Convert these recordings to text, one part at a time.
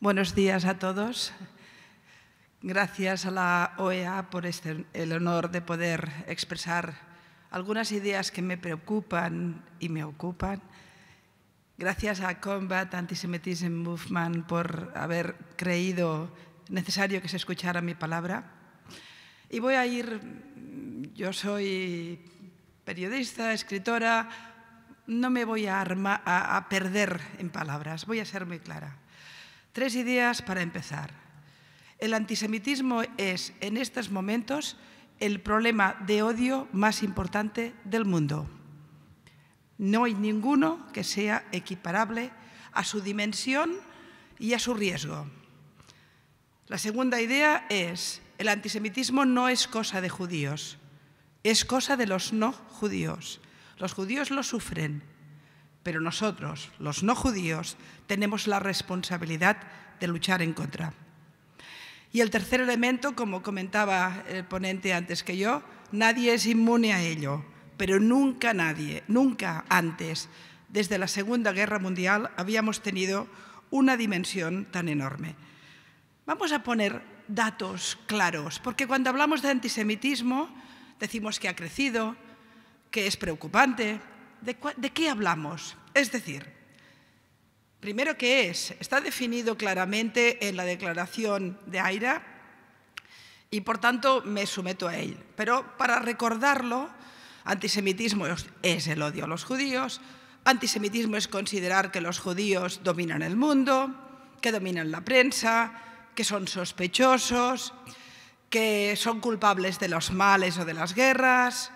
Buenos días a todos. Gracias a la OEA por el honor de poder expresar algunas ideas que me preocupan y me ocupan. Gracias a Combat Antisemitism Movement por haber creído necesario que se escuchara mi palabra. Y voy a yo soy periodista, escritora, no me voy a perder en palabras, voy a ser muy clara. 3 ideas para empezar. El antisemitismo es, en estos momentos, el problema de odio más importante del mundo. No hay ninguno que sea equiparable a su dimensión y a su riesgo. La segunda idea es, el antisemitismo no es cosa de judíos, es cosa de los no judíos. Los judíos lo sufren, pero nosotros, los no judíos, tenemos la responsabilidad de luchar en contra. Y el tercer elemento, como comentaba el ponente antes que yo, nadie es inmune a ello, pero nunca nadie, nunca antes, desde la Segunda Guerra Mundial, habíamos tenido una dimensión tan enorme. Vamos a poner datos claros, porque cuando hablamos de antisemitismo decimos que ha crecido, que es preocupante. ¿De qué hablamos? Es decir, primero, ¿qué es? Está definido claramente en la Declaración de Haia y, por tanto, me someto a él. Pero para recordarlo, antisemitismo es el odio a los judíos, antisemitismo es considerar que los judíos dominan el mundo, que dominan la prensa, que son sospechosos, que son culpables de los males o de las guerras,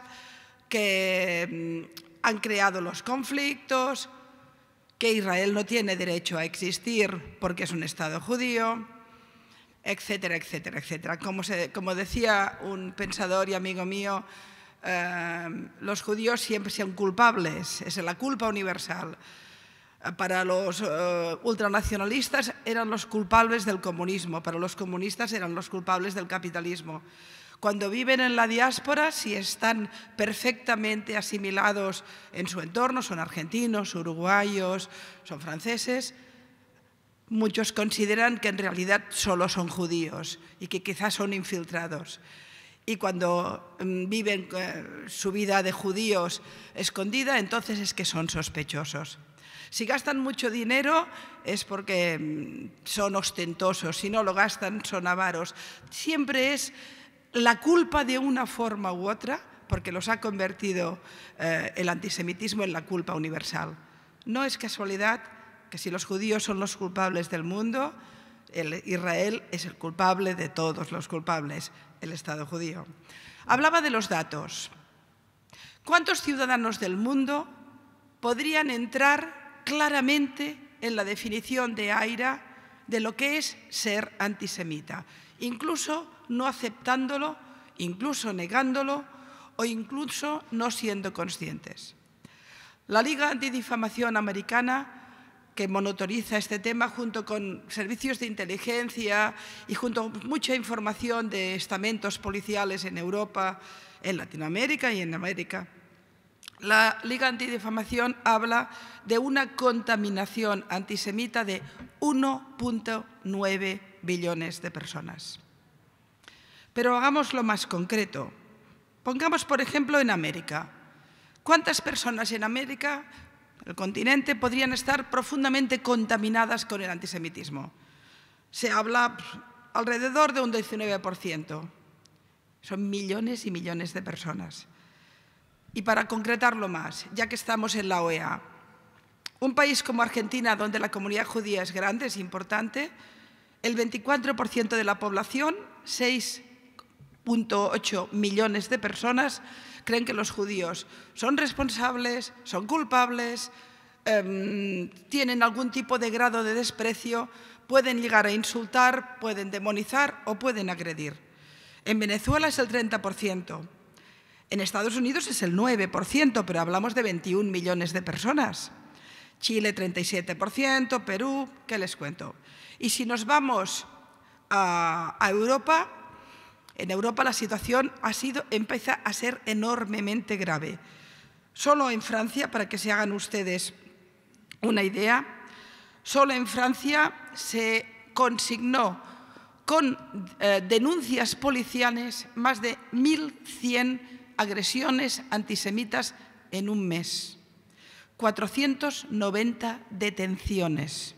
que han creado los conflictos, que Israel no tiene derecho a existir porque es un Estado judío, etcétera, etcétera, etcétera. Como decía un pensador y amigo mío, los judíos siempre son culpables, es la culpa universal. Para los ultranacionalistas eran los culpables del comunismo, para los comunistas eran los culpables del capitalismo. Cuando viven en la diáspora, si están perfectamente asimilados en su entorno, son argentinos, uruguayos, son franceses, muchos consideran que en realidad solo son judíos y que quizás son infiltrados. Y cuando viven su vida de judíos escondida, entonces es que son sospechosos. Si gastan mucho dinero es porque son ostentosos, si no lo gastan son avaros. Siempre es la culpa de una forma u otra, porque los ha convertido el antisemitismo en la culpa universal. No es casualidad que si los judíos son los culpables del mundo, Israel es el culpable de todos los culpables, el Estado judío. Hablaba de los datos. ¿Cuántos ciudadanos del mundo podrían entrar claramente en la definición de Haia de lo que es ser antisemita, incluso no aceptándolo, incluso negándolo o incluso no siendo conscientes? La Liga Antidifamación Americana, que monitoriza este tema junto con servicios de inteligencia y junto con mucha información de estamentos policiales en Europa, en Latinoamérica y en América, la Liga Antidifamación habla de una contaminación antisemita de 1,9 billones de personas. Pero hagámoslo más concreto. Pongamos, por ejemplo, en América. ¿Cuántas personas en América, el continente, podrían estar profundamente contaminadas con el antisemitismo? Se habla alrededor de un 19%. Son millones y millones de personas. Y para concretarlo más, ya que estamos en la OEA, un país como Argentina, donde la comunidad judía es grande, es importante, el 24% de la población, 6,8 millones de personas, creen que los judíos son responsables, son culpables, tienen algún tipo de grado de desprecio, pueden llegar a insultar, pueden demonizar o pueden agredir. En Venezuela es el 30%. En Estados Unidos es el 9%, pero hablamos de 21 millones de personas. Chile, 37%, Perú, ¿qué les cuento? Y si nos vamos a Europa, en Europa la situación empieza a ser enormemente grave. Solo en Francia, para que se hagan ustedes una idea, solo en Francia se consignó con denuncias policiales más de 1.100 agresiones antisemitas en un mes, 490 detenciones.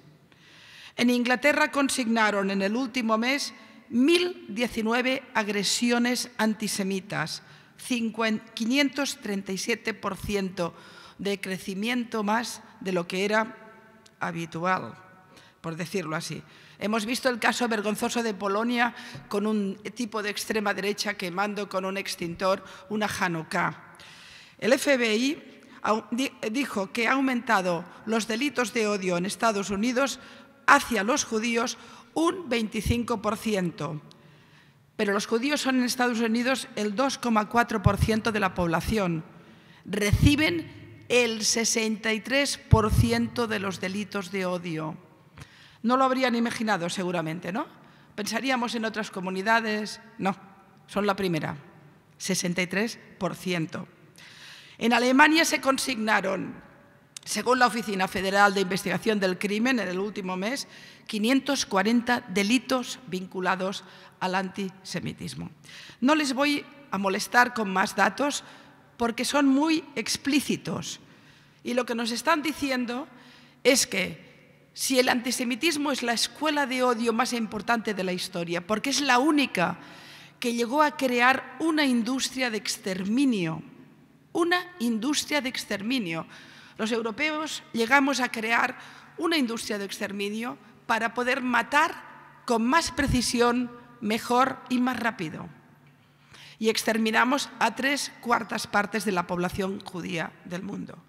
En Inglaterra consignaron en el último mes 1.019 agresiones antisemitas, 537% de crecimiento más de lo que era habitual, por decirlo así. Hemos visto el caso vergonzoso de Polonia con un tipo de extrema derecha quemando con un extintor una Hanukkah. El FBI dijo que ha aumentado los delitos de odio en Estados Unidos hacia los judíos un 25%. Pero los judíos son en Estados Unidos el 2,4% de la población. Reciben el 63% de los delitos de odio. No lo habrían imaginado seguramente, ¿no? Pensaríamos en otras comunidades. No, son la primera, 63%. En Alemania se consignaron, según la Oficina Federal de Investigación del Crimen, en el último mes, 540 delitos vinculados al antisemitismo. No les voy a molestar con más datos porque son muy explícitos. Y lo que nos están diciendo es que si el antisemitismo es la escuela de odio más importante de la historia, porque es la única que llegó a crear una industria de exterminio, Los europeos llegamos a crear una industria de exterminio para poder matar con más precisión, mejor y más rápido. Y exterminamos a 3/4 partes de la población judía del mundo.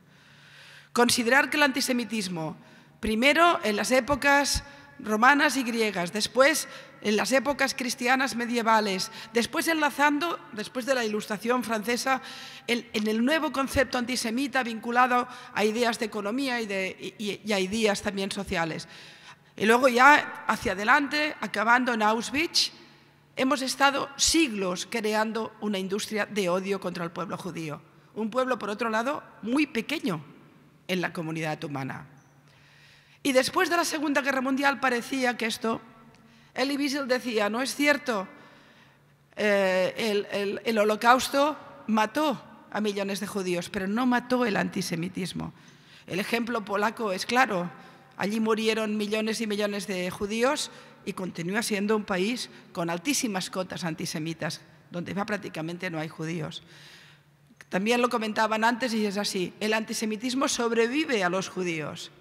Considerar que el antisemitismo, primero en las épocas romanas y griegas, después en las épocas cristianas medievales, después enlazando, después de la Ilustración francesa, en el nuevo concepto antisemita vinculado a ideas de economía y a ideas también sociales. Y luego ya hacia adelante, acabando en Auschwitz, hemos estado siglos creando una industria de odio contra el pueblo judío. Un pueblo, por otro lado, muy pequeño en la comunidad humana. Y después de la Segunda Guerra Mundial parecía que esto, Elie Wiesel decía, no es cierto, el Holocausto mató a millones de judíos, pero no mató el antisemitismo. El ejemplo polaco es claro, allí murieron millones y millones de judíos y continúa siendo un país con altísimas cotas antisemitas, donde prácticamente no hay judíos. También lo comentaban antes y es así, el antisemitismo sobrevive a los judíos.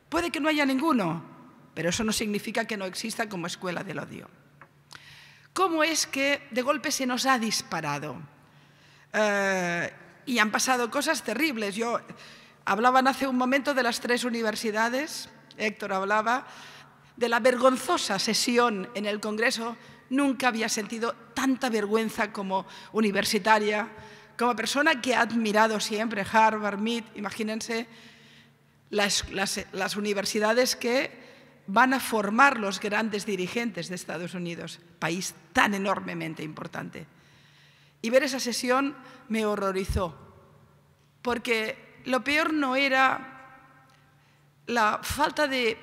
Puede que no haya ninguno, pero eso no significa que no exista como escuela del odio. ¿Cómo es que de golpe se nos ha disparado? Y han pasado cosas terribles. Hablaban hace un momento de las 3 universidades, Héctor hablaba, de la vergonzosa sesión en el Congreso. Nunca había sentido tanta vergüenza como universitaria, como persona que ha admirado siempre Harvard, Mead, imagínense, las universidades que van a formar los grandes dirigentes de Estados Unidos, país tan enormemente importante. Y ver esa sesión me horrorizó, porque lo peor no era la falta de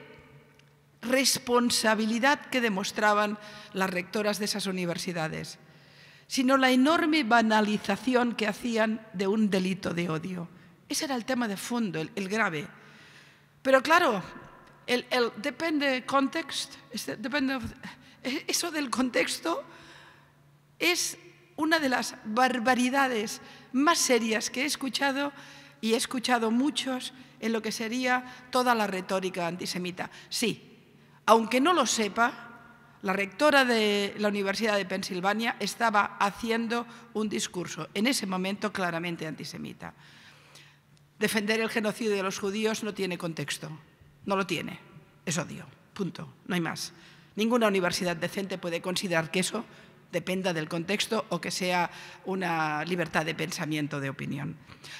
responsabilidad que demostraban las rectoras de esas universidades, sino la enorme banalización que hacían de un delito de odio. Ese era el tema de fondo, el grave. Pero claro, depende context, eso del contexto es una de las barbaridades más serias que he escuchado, y he escuchado muchos en lo que sería toda la retórica antisemita. Sí, aunque no lo sepa, la rectora de la Universidad de Pensilvania estaba haciendo un discurso, en ese momento claramente antisemita. Defender el genocidio de los judíos no tiene contexto, no lo tiene, es odio, punto, no hay más. Ninguna universidad decente puede considerar que eso dependa del contexto o que sea una libertad de pensamiento, de opinión.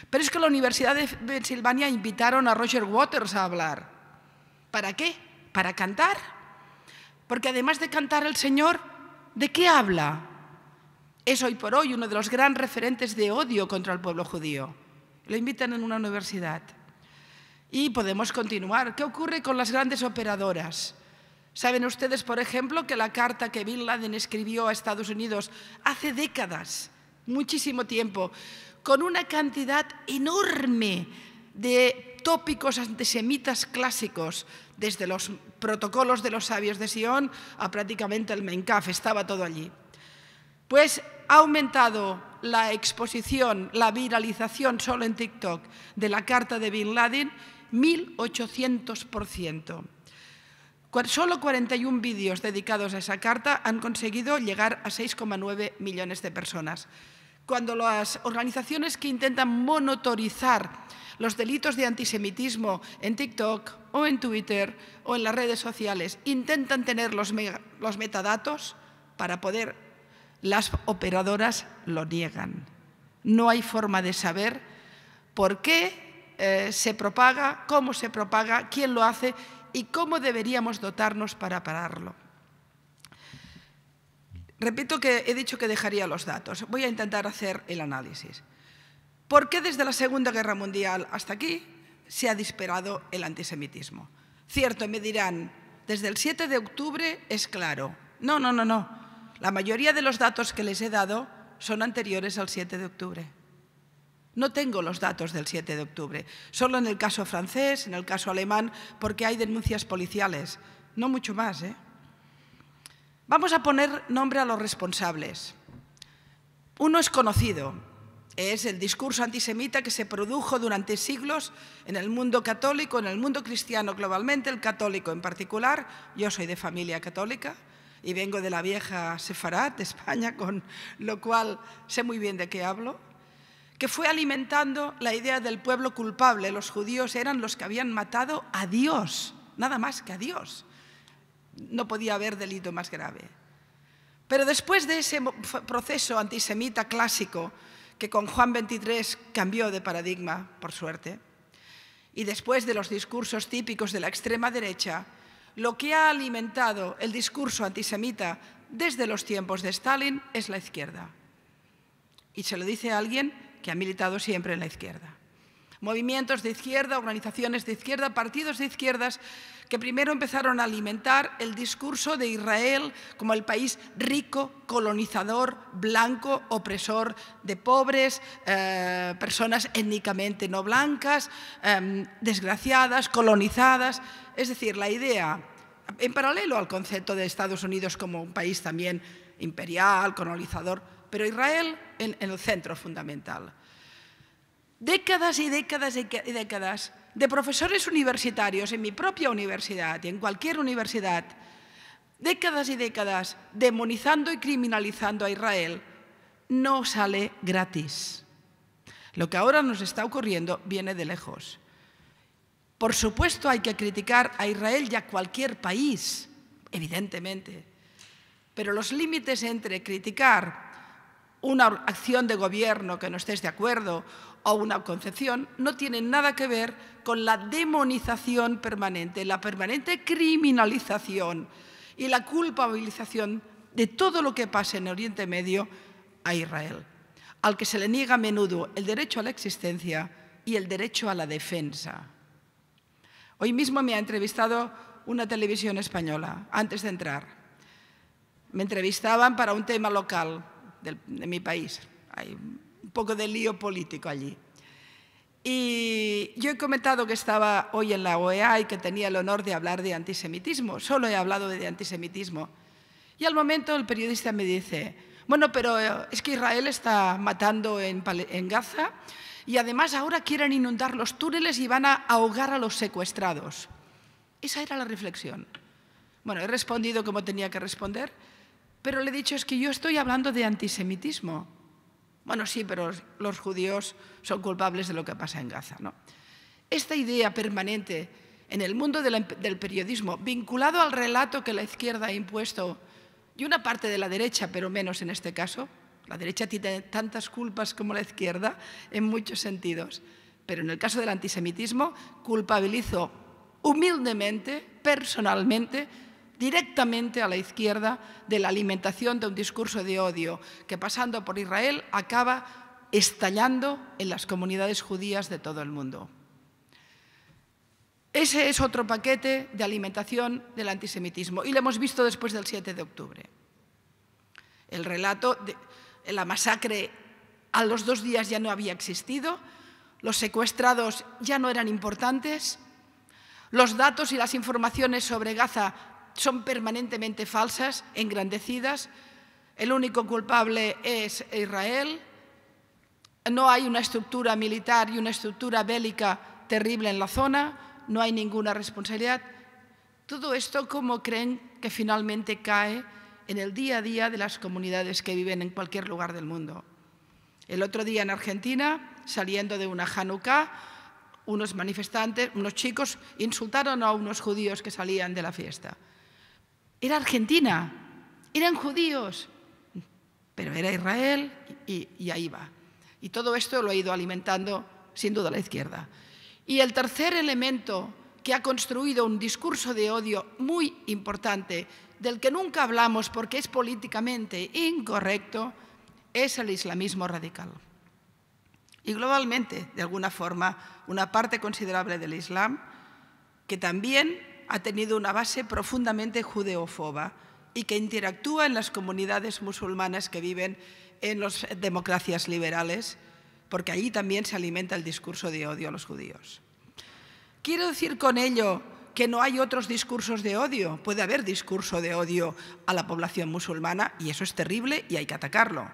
Pero es que la Universidad de Pensilvania invitaron a Roger Waters a hablar. ¿Para qué? ¿Para cantar? Porque además de cantar el Señor, ¿de qué habla? Es hoy por hoy uno de los grandes referentes de odio contra el pueblo judío. Lo invitan en una universidad. Y podemos continuar. ¿Qué ocurre con las grandes operadoras? ¿Saben ustedes, por ejemplo, que la carta que Bin Laden escribió a Estados Unidos hace décadas, muchísimo tiempo, con una cantidad enorme de tópicos antisemitas clásicos, desde los protocolos de los sabios de Sion a prácticamente el Mein Kampf, estaba todo allí? Pues ha aumentado la exposición, la viralización solo en TikTok de la carta de Bin Laden 1800%. Solo 41 vídeos dedicados a esa carta han conseguido llegar a 6,9 millones de personas. Cuando las organizaciones que intentan monitorizar los delitos de antisemitismo en TikTok o en Twitter o en las redes sociales intentan tener los metadatos para poder, las operadoras lo niegan. No hay forma de saber por qué se propaga, cómo se propaga, quién lo hace y cómo deberíamos dotarnos para pararlo. Repito que he dicho que dejaría los datos. Voy a intentar hacer el análisis. ¿Por qué desde la Segunda Guerra Mundial hasta aquí se ha disparado el antisemitismo? Cierto, me dirán, desde el 7 de octubre es claro. No. La mayoría de los datos que les he dado son anteriores al 7 de octubre. No tengo los datos del 7 de octubre, solo en el caso francés, en el caso alemán, porque hay denuncias policiales, no mucho más. Vamos a poner nombre a los responsables. Uno es conocido, es el discurso antisemita que se produjo durante siglos en el mundo católico, en el mundo cristiano globalmente, el católico en particular. Yo soy de familia católica y vengo de la vieja Sefarad de España, con lo cual sé muy bien de qué hablo, que fue alimentando la idea del pueblo culpable. Los judíos eran los que habían matado a Dios, nada más que a Dios. No podía haber delito más grave. Pero después de ese proceso antisemita clásico, que con Juan XXIII cambió de paradigma, por suerte, y después de los discursos típicos de la extrema derecha, lo que ha alimentado el discurso antisemita desde los tiempos de Stalin es la izquierda. Y se lo dice a alguien que ha militado siempre en la izquierda. Movimientos de izquierda, organizaciones de izquierda, partidos de izquierdas que primero empezaron a alimentar el discurso de Israel como el país rico, colonizador, blanco, opresor de pobres, personas étnicamente no blancas, desgraciadas, colonizadas. Es decir, la idea, en paralelo al concepto de Estados Unidos como un país también imperial, colonizador, pero Israel en el centro fundamental. Décadas y décadas y décadas de profesores universitarios en mi propia universidad y en cualquier universidad, décadas y décadas demonizando y criminalizando a Israel, no sale gratis. Lo que ahora nos está ocurriendo viene de lejos. Por supuesto hay que criticar a Israel y a cualquier país, evidentemente, pero los límites entre criticar una acción de gobierno que no estés de acuerdo o una concepción no tienen nada que ver con la demonización permanente, la permanente criminalización y la culpabilización de todo lo que pasa en Oriente Medio a Israel, al que se le niega a menudo el derecho a la existencia y el derecho a la defensa. Hoy mismo me ha entrevistado una televisión española, antes de entrar. Me entrevistaban para un tema local de mi país. Hay un poco de lío político allí. Y yo he comentado que estaba hoy en la OEA y que tenía el honor de hablar de antisemitismo. Solo he hablado de antisemitismo. Y al momento el periodista me dice, bueno, pero es que Israel está matando en Gaza y además ahora quieren inundar los túneles y van a ahogar a los secuestrados. Esa era la reflexión. Bueno, he respondido como tenía que responder, pero le he dicho, es que yo estoy hablando de antisemitismo. Bueno, sí, pero los judíos son culpables de lo que pasa en Gaza, ¿no? Esta idea permanente en el mundo del periodismo, vinculado al relato que la izquierda ha impuesto, y una parte de la derecha, pero menos en este caso, la derecha tiene tantas culpas como la izquierda en muchos sentidos, pero en el caso del antisemitismo culpabilizo humildemente, personalmente, directamente a la izquierda de la alimentación de un discurso de odio que, pasando por Israel, acaba estallando en las comunidades judías de todo el mundo. Ese es otro paquete de alimentación del antisemitismo y lo hemos visto después del 7 de octubre. El relato de la masacre a los 2 días ya no había existido, los secuestrados ya no eran importantes, los datos y las informaciones sobre Gaza son permanentemente falsas, engrandecidas, el único culpable es Israel, no hay una estructura militar y una estructura bélica terrible en la zona, no hay ninguna responsabilidad. Todo esto, ¿cómo creen que finalmente cae en el día a día de las comunidades que viven en cualquier lugar del mundo? El otro día en Argentina, saliendo de una Hanukkah, unos manifestantes, unos chicos, insultaron a unos judíos que salían de la fiesta. Era Argentina, eran judíos, pero era Israel y ahí va. Y todo esto lo ha ido alimentando, sin duda, la izquierda. Y el tercer elemento que ha construido un discurso de odio muy importante, del que nunca hablamos porque es políticamente incorrecto, es el islamismo radical. Y globalmente, de alguna forma, una parte considerable del Islam, que también ha tenido una base profundamente judeófoba y que interactúa en las comunidades musulmanas que viven en las democracias liberales, porque allí también se alimenta el discurso de odio a los judíos. ¿Quiero decir con ello que no hay otros discursos de odio? Puede haber discurso de odio a la población musulmana y eso es terrible y hay que atacarlo.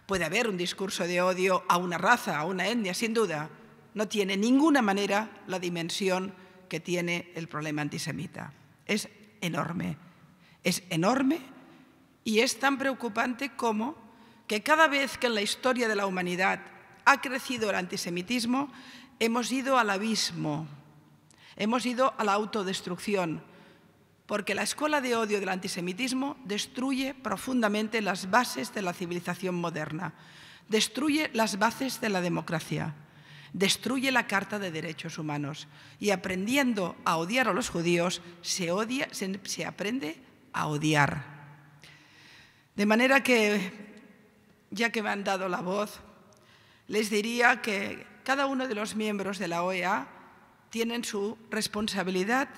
Puede haber un discurso de odio a una raza, a una etnia, sin duda. No tiene ninguna manera la dimensión que tiene el problema antisemita. Es enorme y es tan preocupante como que cada vez que en la historia de la humanidad ha crecido el antisemitismo, hemos ido al abismo, hemos ido a la autodestrucción, porque la escuela de odio del antisemitismo destruye profundamente las bases de la civilización moderna, destruye las bases de la democracia, destruye la Carta de Derechos Humanos y aprendiendo a odiar a los judíos se aprende a odiar. De manera que, ya que me han dado la voz, les diría que cada uno de los miembros de la OEA tienen su responsabilidad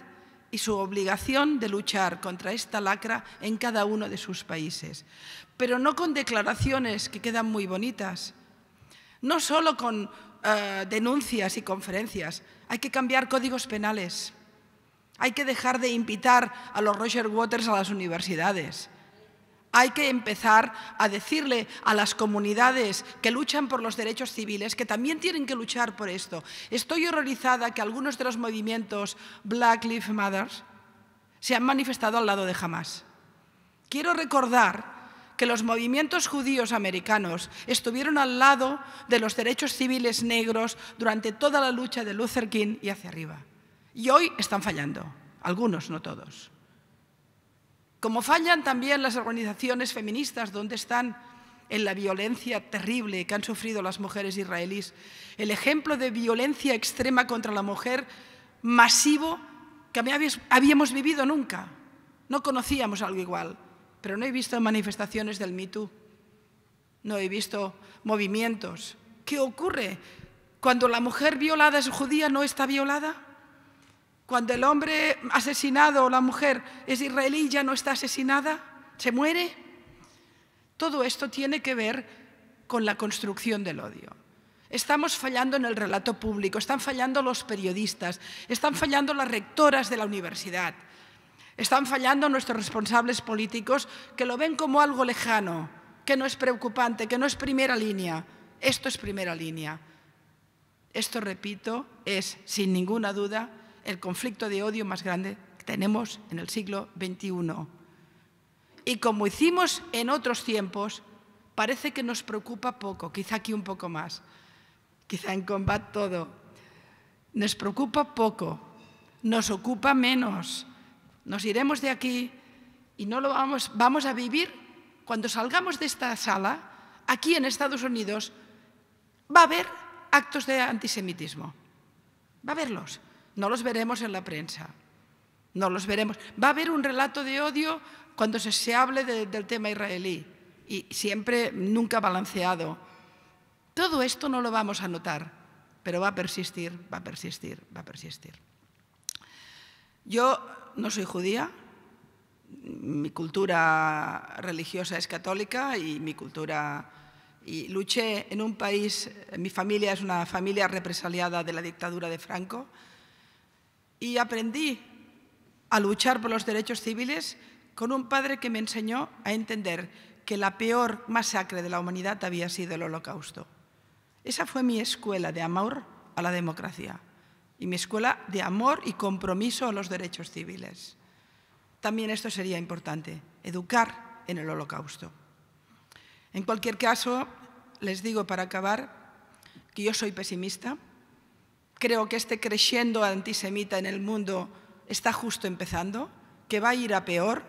y su obligación de luchar contra esta lacra en cada uno de sus países, pero no con declaraciones que quedan muy bonitas, no solo con denuncias y conferencias, hay que cambiar códigos penales, hay que dejar de invitar a los Roger Waters a las universidades. Hay que empezar a decirle a las comunidades que luchan por los derechos civiles que también tienen que luchar por esto. Estoy horrorizada que algunos de los movimientos Black Lives Matter se han manifestado al lado de Hamás. Quiero recordar que los movimientos judíos americanos estuvieron al lado de los derechos civiles negros durante toda la lucha de Luther King y hacia arriba. Y hoy están fallando, algunos, no todos. Como fallan también las organizaciones feministas, donde están en la violencia terrible que han sufrido las mujeres israelíes, el ejemplo de violencia extrema contra la mujer masivo que habíamos vivido nunca. No conocíamos algo igual, pero no he visto manifestaciones del Me Too, no he visto movimientos. ¿Qué ocurre cuando la mujer violada es judía, no está violada? Cuando el hombre asesinado o la mujer es israelí, ¿ya no está asesinada? ¿Se muere? Todo esto tiene que ver con la construcción del odio. Estamos fallando en el relato público, están fallando los periodistas, están fallando las rectoras de la universidad, están fallando nuestros responsables políticos que lo ven como algo lejano, que no es preocupante, que no es primera línea. Esto es primera línea. Esto, repito, es sin ninguna duda el conflicto de odio más grande que tenemos en el siglo XXI. Y como hicimos en otros tiempos, parece que nos preocupa poco, quizá aquí un poco más, quizá en Combat todo. Nos preocupa poco, nos ocupa menos. Nos iremos de aquí y no lo vamos a vivir. Cuando salgamos de esta sala, aquí en Estados Unidos, va a haber actos de antisemitismo. Va a haberlos. No los veremos en la prensa, no los veremos. Va a haber un relato de odio cuando se hable del tema israelí y siempre nunca balanceado. Todo esto no lo vamos a notar, pero va a persistir, va a persistir, va a persistir. Yo no soy judía, mi cultura religiosa es católica y luché en un país, mi familia es una familia represaliada de la dictadura de Franco, y aprendí a luchar por los derechos civiles con un padre que me enseñó a entender que la peor masacre de la humanidad había sido el Holocausto. Esa fue mi escuela de amor a la democracia y mi escuela de amor y compromiso a los derechos civiles. También esto sería importante, educar en el Holocausto. En cualquier caso, les digo para acabar que yo soy pesimista. Creo que este crescendo antisemita en el mundo está justo empezando, que va a ir a peor.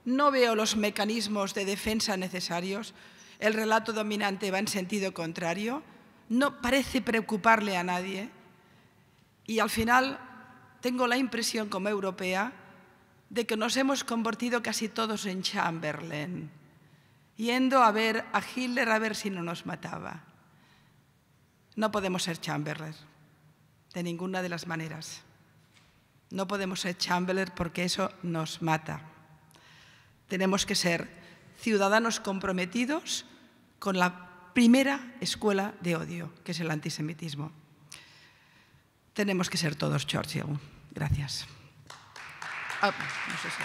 No veo los mecanismos de defensa necesarios. El relato dominante va en sentido contrario. No parece preocuparle a nadie. Y al final tengo la impresión como europea de que nos hemos convertido casi todos en Chamberlain, yendo a ver a Hitler a ver si no nos mataba. No podemos ser Chamberlain, de ninguna de las maneras. No podemos ser Chamberlain porque eso nos mata. Tenemos que ser ciudadanos comprometidos con la primera escuela de odio, que es el antisemitismo. Tenemos que ser todos Churchill. Gracias. No sé si...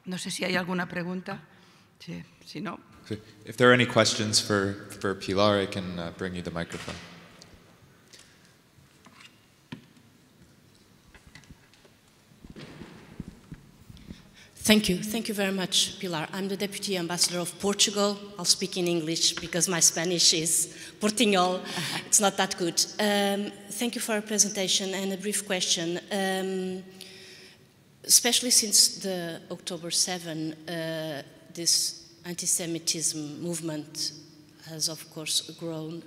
No sé si hay alguna pregunta. Sí, si no... If there are any questions for Pilar, I can bring you the microphone. Thank you. Thank you very much, Pilar. I'm the Deputy Ambassador of Portugal. I'll speak in English because my Spanish is portuñol. It's not that good. Thank you for your presentation and a brief question. Especially since the October 7, this anti-Semitism movement has, of course, grown.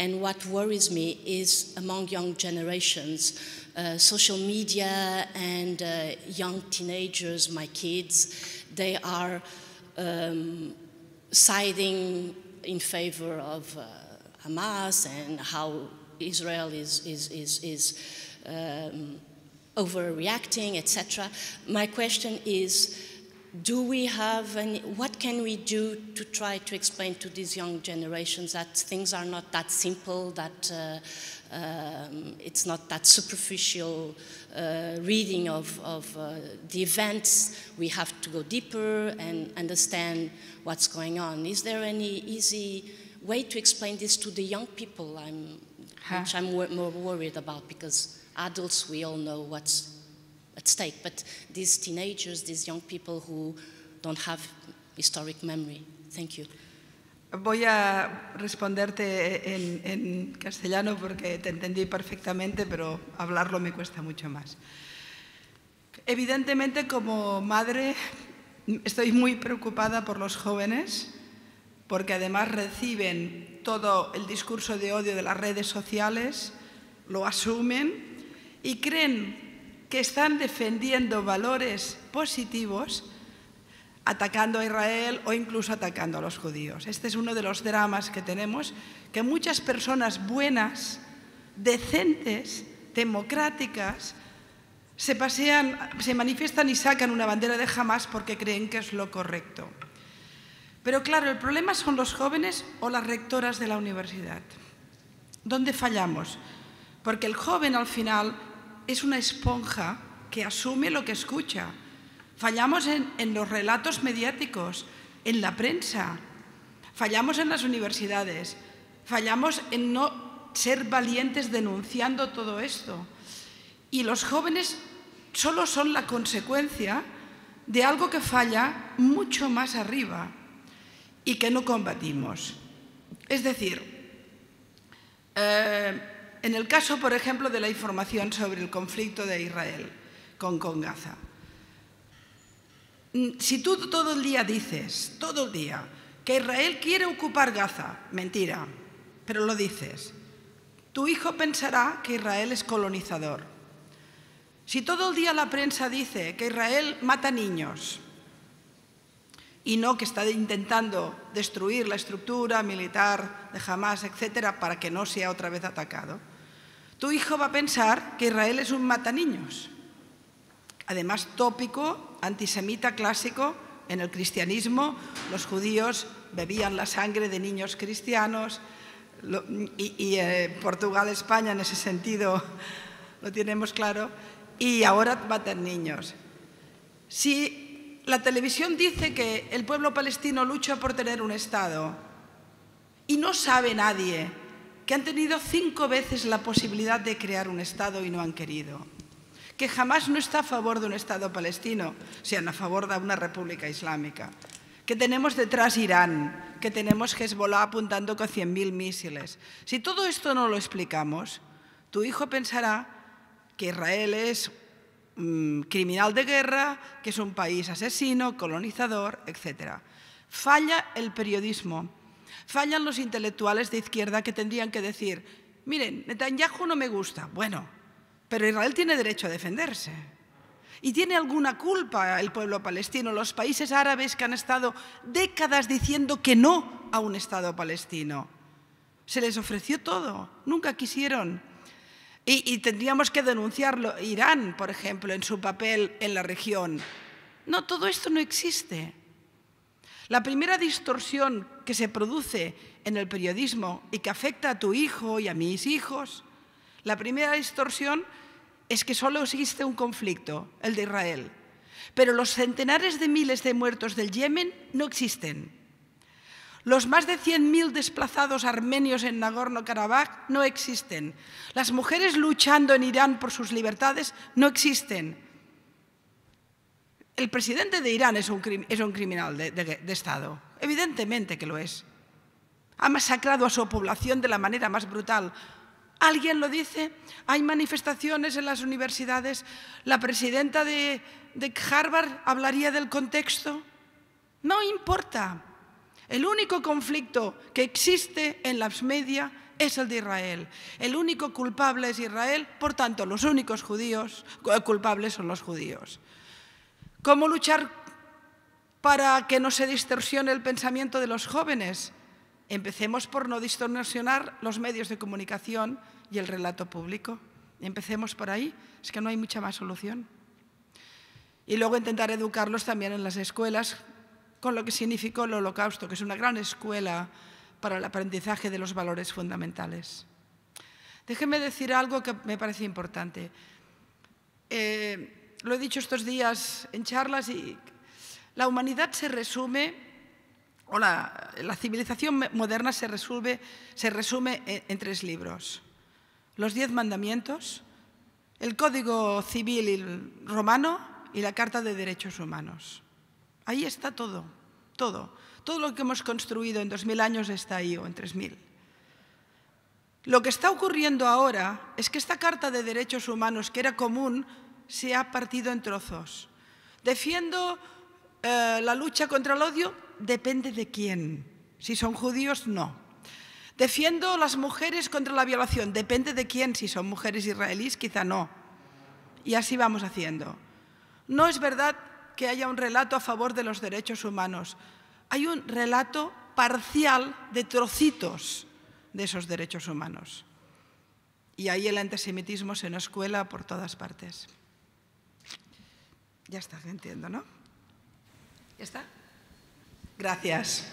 And what worries me is among young generations, social media and young teenagers, my kids, they are siding in favor of Hamas and how Israel is overreacting, etc. My question is, do we have any, what can we do to try to explain to these young generations that things are not that simple, that it's not that superficial reading of the events? We have to go deeper and understand what's going on. Is there any easy way to explain this to the young people, which I'm more worried about, because adults, we all know what's at stake, but these teenagers, these young people who don't have historic memory. Thank you. Voy a responderte en castellano porque te entendí perfectamente, pero hablarlo me cuesta mucho más. Evidentemente, como madre, estoy muy preocupada por los jóvenes, porque además reciben todo el discurso de odio de las redes sociales, lo asumen y creen que están defendiendo valores positivos atacando a Israel o incluso atacando a los judíos. Este es uno de los dramas que tenemos, que muchas personas buenas, decentes, democráticas, se manifiestan y sacan una bandera de Hamas porque creen que es lo correcto. Pero claro, el problema son los jóvenes o las rectoras de la universidad. ¿Dónde fallamos? Porque el joven al final es una esponja que asume lo que escucha. Fallamos en los relatos mediáticos, en la prensa, fallamos en las universidades, fallamos en no ser valientes denunciando todo esto. Y los jóvenes solo son la consecuencia de algo que falla mucho más arriba y que no combatimos. Es decir, en el caso, por ejemplo, de la información sobre el conflicto de Israel con Gaza. Si tú todo el día dices, todo el día, que Israel quiere ocupar Gaza, mentira, pero lo dices, tu hijo pensará que Israel es colonizador. Si todo el día la prensa dice que Israel mata niños, y no que está intentando destruir la estructura militar de Hamás, etcétera, para que no sea otra vez atacado, tu hijo va a pensar que Israel es un mataniños. Además, tópico, antisemita clásico, en el cristianismo los judíos bebían la sangre de niños cristianos y Portugal, España en ese sentido lo tenemos claro, y ahora matan niños. Si la televisión dice que el pueblo palestino lucha por tener un Estado y no sabe nadie que han tenido 5 veces la posibilidad de crear un Estado y no han querido, que jamás no está a favor de un Estado palestino, sino a favor de una república islámica, que tenemos detrás Irán, que tenemos Hezbollah apuntando con 100.000 misiles. Si todo esto no lo explicamos, tu hijo pensará que Israel es criminal de guerra, que es un país asesino, colonizador, etc. Falla el periodismo, fallan los intelectuales de izquierda que tendrían que decir, miren, Netanyahu no me gusta, bueno, pero Israel tiene derecho a defenderse. Y tiene alguna culpa el pueblo palestino, los países árabes que han estado décadas diciendo que no a un Estado palestino. Se les ofreció todo, nunca quisieron. Y tendríamos que denunciarlo. Irán, por ejemplo, en su papel en la región. No, todo esto no existe. La primera distorsión que se produce en el periodismo y que afecta a tu hijo y a mis hijos, la primera distorsión es que solo existe un conflicto, el de Israel. Pero los centenares de miles de muertos del Yemen no existen. Los más de 100.000 desplazados armenios en Nagorno-Karabaj no existen. Las mujeres luchando en Irán por sus libertades no existen. El presidente de Irán es un criminal de Estado. Evidentemente que lo es. Ha masacrado a su población de la manera más brutal. ¿Alguien lo dice? Hay manifestaciones en las universidades. ¿La presidenta de Harvard hablaría del contexto? No importa. El único conflicto que existe en las media es el de Israel. El único culpable es Israel, por tanto, los únicos culpables son los judíos. ¿Cómo luchar para que no se distorsione el pensamiento de los jóvenes? Empecemos por no distorsionar los medios de comunicación y el relato público. Empecemos por ahí, es que no hay mucha más solución. Y luego intentar educarlos también en las escuelas con lo que significó el Holocausto, que es una gran escuela para el aprendizaje de los valores fundamentales. Déjenme decir algo que me parece importante. Lo he dicho estos días en charlas y la humanidad se resume, o la civilización moderna se resume en 3 libros. Los 10 mandamientos, el Código Civil romano y la Carta de Derechos Humanos. Ahí está todo, todo. Todo lo que hemos construido en 2000 años está ahí, o en 3000. Lo que está ocurriendo ahora es que esta Carta de Derechos Humanos, que era común, se ha partido en trozos. Defiendo la lucha contra el odio, depende de quién. Si son judíos, no. Defiendo las mujeres contra la violación, depende de quién. Si son mujeres israelíes, quizá no. Y así vamos haciendo. No es verdad que haya un relato a favor de los derechos humanos. Hay un relato parcial de trocitos de esos derechos humanos. Y ahí el antisemitismo se nos cuela por todas partes. Ya está, entiendo, ¿no? ¿Ya está? Gracias.